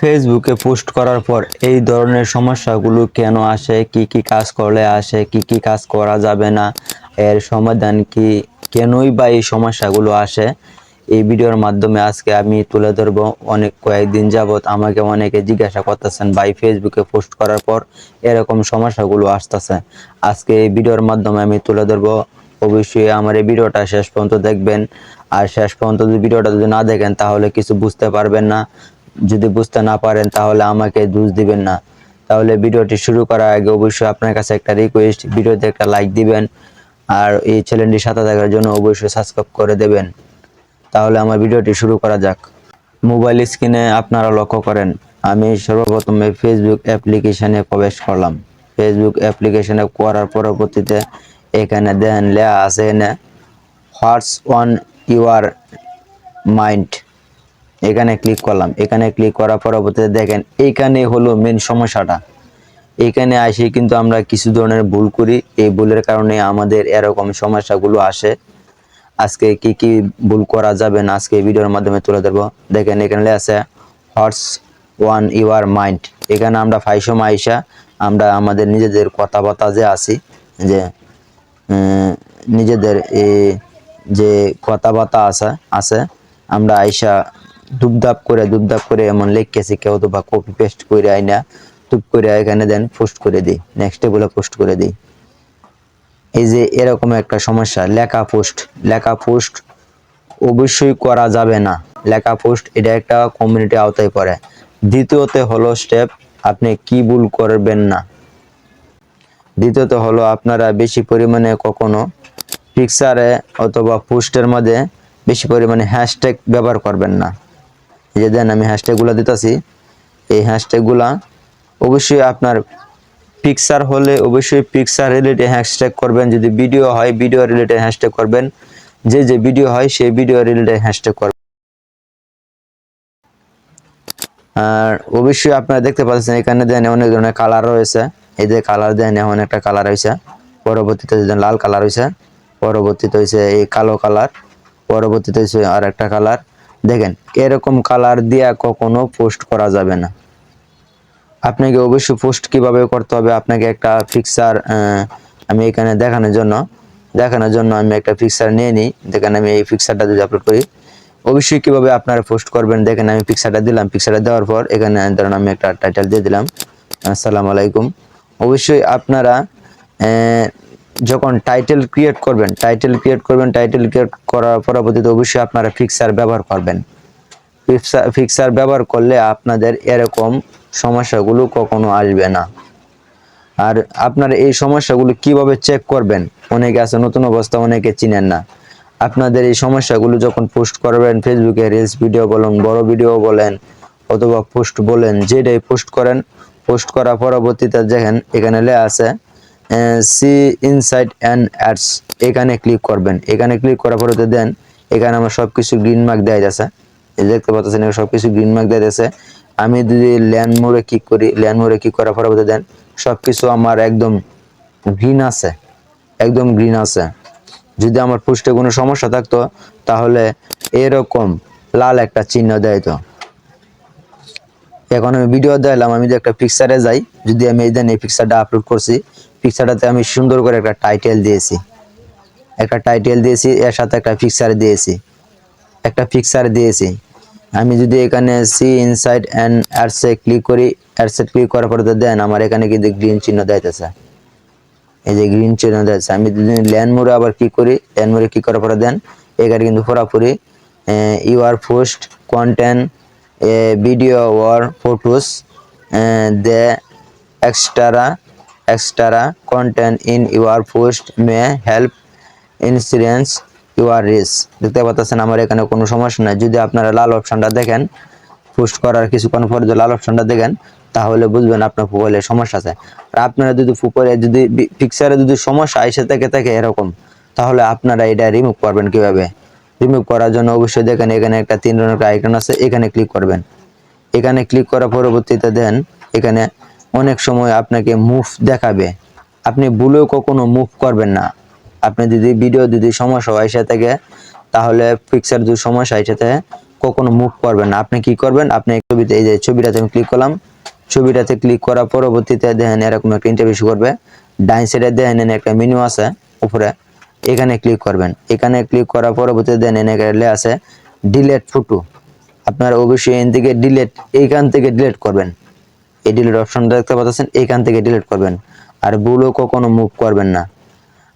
ফেসবুকে পোস্ট করার পর এই ধরনের সমস্যাগুলো কেন আসে, কি কাজ করলে আসে, কি কাজ করা যাবে না, এর সমাধান কি, কেনই বা এই সমস্যাগুলো আসে, এই ভিডিওর মাধ্যমে আজকে আমি তুলে ধরবো। কয়েকদিন যাবত আমাকে অনেকে জিজ্ঞাসা করতেছেন, ভাই ফেসবুকে পোস্ট করার পর এরকম সমস্যাগুলো আসতেছে। আজকে এই ভিডিওর মাধ্যমে আমি তুলে ধরবো। অবশ্যই আমার এই ভিডিওটা শেষ পর্যন্ত দেখবেন। আর শেষ পর্যন্ত যদি ভিডিওটা যদি না দেখেন তাহলে কিছু বুঝতে পারবেন না। যদি বুঝতে না পারেন তাহলে আমাকে দোষ দিবেন না। তাহলে ভিডিওটি শুরু করার আগে অবশ্যই আপনার কাছে একটা রিকোয়েস্ট, ভিডিওতে একটা লাইক দিবেন আর এই চ্যানেলটির সাথে থাকার জন্য অবশ্যই সাবস্ক্রাইব করে দেবেন। তাহলে আমার ভিডিওটি শুরু করা যাক। মোবাইল স্ক্রিনে আপনারা লক্ষ্য করেন, আমি সর্বপ্রথমে ফেসবুক অ্যাপ্লিকেশনে প্রবেশ করলাম। ফেসবুক অ্যাপ্লিকেশনে করার পরবর্তীতে এখানে দেন লেখা আছে হোয়াটস অন ইউর মাইন্ড, এখানে ক্লিক করলাম। এখানে ক্লিক করার পরবর্তীতে দেখেন এইখানে হলো মেন সমস্যাটা। এখানে আসে কিন্তু আমরা কিছু ধরনের ভুল করি, এই ভুলের কারণে আমাদের এরকম সমস্যাগুলো আসে। আজকে কি ভুল করা যাবে না আজকে এই ভিডিওর মাধ্যমে তুলে ধরবো। দেখেন এখানে আছে হোয়াটস ওয়ান ইউর মাইন্ড। এখানে আমরা ফাইসম আইসা আমরা আমাদের নিজেদের কথাবার্তা যে আছি, যে নিজেদের যে কথাবার্তা আছে আমরা আইসা দুবদাপ করে এমন লিখেছি, কেউ তো বা কপি পেস্ট করে আইনা টুপ করে এখানে দেন পোস্ট করে দিই, নেক্সটে বলে পোস্ট করে দিই। এই যে এরকম একটা সমস্যা, লেখা পোস্ট অবশ্যই করা যাবে না। লেখা পোস্ট এটা একটা কমিউনিটি আওতায় পড়ে। দ্বিতীয়তে হলো স্টেপ, আপনি কি ভুল করবেন না। দ্বিতীয়ত হলো আপনারা বেশি পরিমাণে কখনো পিকচারে অথবা পোস্টের মধ্যে বেশি পরিমাণে হ্যাশট্যাগ ব্যবহার করবেন না। এই যে দেন আমি হ্যাশট্যাগুলো দিতেছি, এই হ্যাশট্যাগুলা অবশ্যই আপনার পিকচার হলে অবশ্যই পিকচার রিলেটেড হ্যাশট্যাগ করবেন। যদি ভিডিও হয় ভিডিও রিলেটেড হ্যাশট্যাগ করবেন। যে ভিডিও হয় সেই ভিডিও রিলেটেড হ্যাশট্যাগ করবেন। আর অবশ্যই আপনারা দেখতে পাচ্ছেন এখানে দেন অনেক ধরনের কালার রয়েছে। এই যে কালার দেন, এখন একটা কালার হয়েছে, পরবর্তীতে লাল কালার হয়েছে, পরবর্তীতে হয়েছে এই কালো কালার, পরবর্তীতে হয়েছে আর একটা কালার। দেখেন এরকম কালার দিয়া কখনো পোস্ট করা যাবে না। আপনাকে অবশ্যই পোস্ট কিভাবে করতে হবে, আপনাকে একটা পিকচার আমি এখানে দেখানোর জন্য আমি একটা পিকচার নিয়ে নিই। দেখেন আমি এই পিকচারটা যদি আপলোড করি, অবশ্যই কিভাবে আপনারা পোস্ট করবেন। দেখেন আমি পিকচারটা দিলাম, পিকচারটা দেওয়ার পর এখানে ধরুন আমি একটা টাইটেল দিয়ে দিলাম, আসসালামু আলাইকুম। অবশ্যই আপনারা যখন টাইটেল ক্রিয়েট করবেন, টাইটেল ক্রিয়েট করার পরবর্তীতে অবশ্যই আপনারা পিকচার ব্যবহার করবেন। পিকচার ব্যবহার করলে আপনাদের এরকম সমস্যাগুলো কখনো আসবে না। আর আপনারা এই সমস্যাগুলো কিভাবে চেক করবেন, অনেকে আছে নতুন অবস্থা, অনেকে চিনেন না। আপনাদের এই সমস্যাগুলো যখন পোস্ট করবেন ফেসবুকে, রিলস ভিডিও বলেন, বড় ভিডিও বলেন অথবা পোস্ট বলেন, যেটাই পোস্ট করেন, পোস্ট করার পরবর্তীতে দেখেন এখানে লেখা আছে সি ইনসাইট অ্যান্ড অ্যাডস, এখানে ক্লিক করবেন। এখানে ক্লিক করার পরে দেন এখানে আমার সবকিছু গ্রিন মার্ক দেওয়া যাচ্ছে, দেখতে পাচ্ছেন সবকিছু গ্রিন মার্ক দেওয়া যাচ্ছে। আমি যদি ল্যান্ড মোড়ে ক্লিক করি, ল্যান্ড মোড়ে ক্লিক করার পরবর্তীতে দেন সবকিছু আমার একদম গ্রিন আছে, একদম গ্রিন আছে। যদি আমার পোস্টে কোনো সমস্যা থাকতো তাহলে এরকম লাল একটা চিহ্ন দেয়। তো এখন আমি ভিডিও দিলাম, আমি যদি একটা পিকচারে যাই, যদি আমি এই পিকচারটা আপলোড করছি, পিকচারটাতে আমি সুন্দর করে একটা টাইটেল দিয়েছি, এর সাথে একটা পিকচার দিয়েছি। আমি যদি এখানে সি ইনসাইড অ্যান্ড অ্যাডসে ক্লিক করি, অ্যাডসে ক্লিক করার পরে দেন আমার এখানে কিন্তু গ্রিন চিহ্ন দিতেছে, এই যে গ্রিন চিহ্ন দিতেছে। আমি যদি ল্যান্ড মোড়ে আবার ক্লিক করি, ল্যান্ড মোড়ে ক্লিক করার পরে দেন এখানে কিন্তু পুরোপুরি your post content video or photos the extra content in your post may help insurance your risk। দেখতে পাচ্ছেন আমার এখানে কোনো সমস্যা নাই। যদি আপনারা লাল অপশনটা দেখেন, পোস্ট করার কিছুক্ষণ পরে যদি লাল অপশনটা দেখেন তাহলে বুঝবেন আপনার মোবাইলে সমস্যা আছে। আর আপনারা যদি যদি পিকচারে যদি সমস্যা এসে থাকে এরকম, তাহলে আপনারা এটা রিমুভ করবেন কিভাবে। রিমুভ করার জন্য অবশ্যই দেখেন এখানে একটা 3 রঙের আইকন আছে, এখানে ক্লিক করবেন। এখানে ক্লিক করার পরবর্তীতে দেন এখানে অনেক সময় আপনাকে মুভ দেখাবে, আপনি ভুলেও কখনো মুভ করবেন না। আপনি যদি ভিডিও যদি সমস্যা হয় সে থেকে, তাহলে পিকচার যদি সমস্যা হয় সাথে কখনো মুভ করবেন না। আপনি কি করবেন, আপনি ছবিতে এই যে ছবিটাতে আমি ক্লিক করলাম, ছবিটাতে ক্লিক করার পরবর্তীতে দেখেন এরকম একটা ইন্টারভিউ করবে। ডাইন সাইডে দেখেন একটা মেনু আছে উপরে, এখানে ক্লিক করবেন। এখানে ক্লিক করার পরবর্তীতে দেখেন এখানে আছে ডিলেট ফটো। আপনারা অবশ্যই এখান থেকে এইখান থেকে ডিলিট করবেন। এই ডিলিট অপশনটা দেখতে পাচ্ছেন, এইখান থেকে ডিলিট করবেন। আর ভুলও কখনো মুভ করবেন না।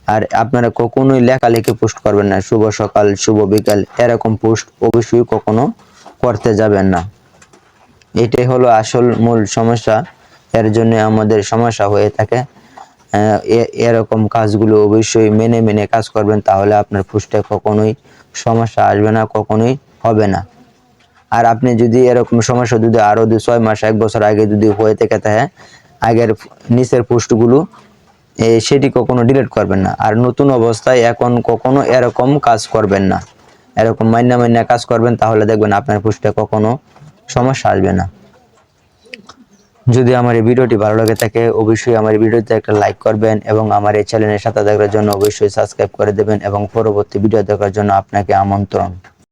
আর আপনারা কখনোই লেখালেখি পোস্ট করবেন না, শুভ সকাল শুভ বিকাল এরকম পোস্ট অবশ্যই কখনো করতে যাবেন না। এটাই হলো আসল মূল সমস্যা, এর জন্য আমাদের সমস্যা হয়ে থাকে। এরকম কাজগুলো অবশ্যই মেনে কাজ করবেন, তাহলে আপনার পোস্টে কখনোই সমস্যা আসবে না, কখনোই হবে না। আর আপনি যদি এরকম সমস্যা যদি আরো 6 মাস 1 বছর আগে যদি হয়ে থেকে থাকে, আগের নিচের পোস্টগুলো সেটি কখনো ডিলিট করবেন না। আর নতুন অবস্থায় এখন কখনো এরকম কাজ করবেন না। এরকম মাইন্না কাজ করবেন, তাহলে দেখবেন আপনার পোস্টে কখনো সমস্যা আসবে না। যদি আমার এই ভিডিওটি ভালো লাগে থাকে অবশ্যই আমার এই ভিডিওতে একটা লাইক করবেন এবং আমার এই চ্যানেলের সাথে থাকার জন্য অবশ্যই সাবস্ক্রাইব করে দেবেন এবং পরবর্তী ভিডিও দেখার জন্য আপনাকে আমন্ত্রণ।